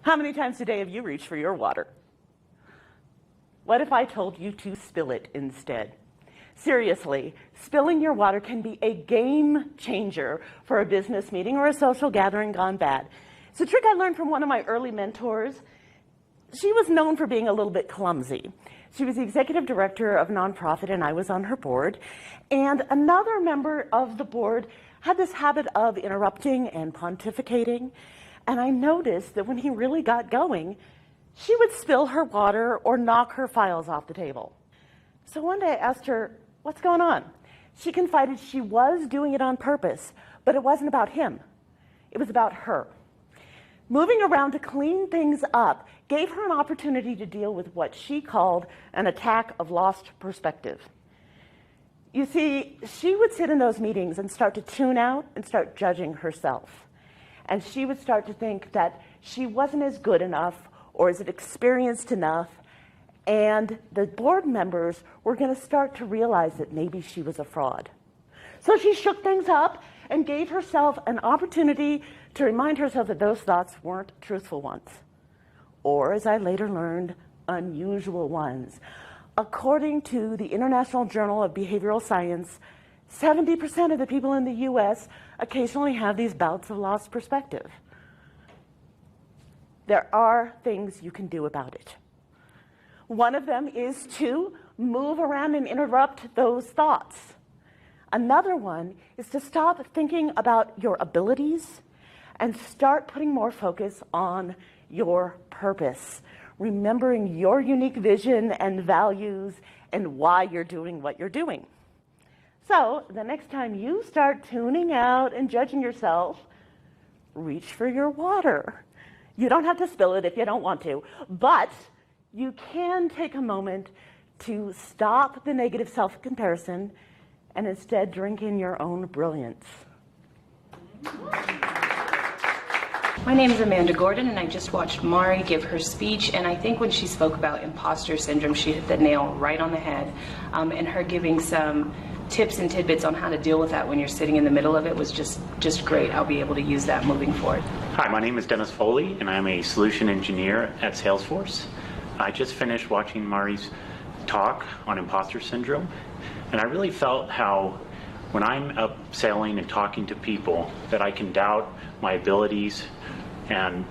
How many times a day have you reached for your water? What if I told you to spill it instead? Seriously, spilling your water can be a game changer for a business meeting or a social gathering gone bad. It's a trick I learned from one of my early mentors. She was known for being a little bit clumsy. She was the executive director of a nonprofit, and I was on her board. And another member of the board had this habit of interrupting and pontificating. And I noticed that when he really got going, she would spill her water or knock her files off the table. So one day I asked her, what's going on? She confided she was doing it on purpose, but it wasn't about him. It was about her. Moving around to clean things up gave her an opportunity to deal with what she called an attack of lost perspective. You see, she would sit in those meetings and start to tune out and start judging herself. And she would start to think that she wasn't as good enough or as experienced enough, and the board members were going to start to realize that maybe she was a fraud. So she shook things up and gave herself an opportunity to remind herself that those thoughts weren't truthful ones, or, as I later learned, unusual ones. According to the International Journal of Behavioral Science, 70% of the people in the US occasionally have these bouts of lost perspective. There are things you can do about it. One of them is to move around and interrupt those thoughts. Another one is to stop thinking about your abilities and start putting more focus on your purpose, remembering your unique vision and values and why you're doing what you're doing. So the next time you start tuning out and judging yourself, reach for your water. You don't have to spill it if you don't want to, but you can take a moment to stop the negative self-comparison and instead drink in your own brilliance. My name is Amanda Gordon, and I just watched Mari give her speech, and I think when she spoke about imposter syndrome, she hit the nail right on the head, and her giving some tips and tidbits on how to deal with that when you're sitting in the middle of it was just great. I'll be able to use that moving forward. Hi, my name is Dennis Foley, and I'm a solution engineer at Salesforce. I just finished watching Mari's talk on imposter syndrome, and I really felt how when I'm up selling and talking to people that I can doubt my abilities, and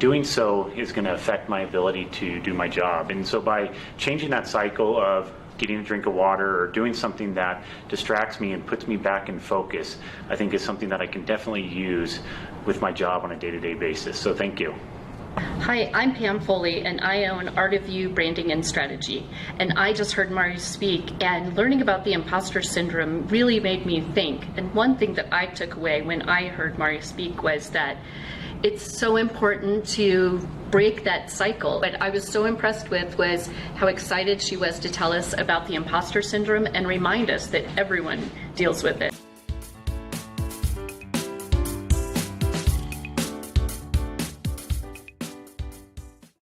doing so is going to affect my ability to do my job. And so by changing that cycle of getting a drink of water or doing something that distracts me and puts me back in focus, I think is something that I can definitely use with my job on a day-to-day basis. So thank you. Hi, I'm Pam Foley, and I own Art of You Branding and Strategy. And I just heard Mari speak, and learning about the imposter syndrome really made me think. And one thing that I took away when I heard Mari speak was that it's so important to break that cycle. What I was so impressed with was how excited she was to tell us about the imposter syndrome and remind us that everyone deals with it.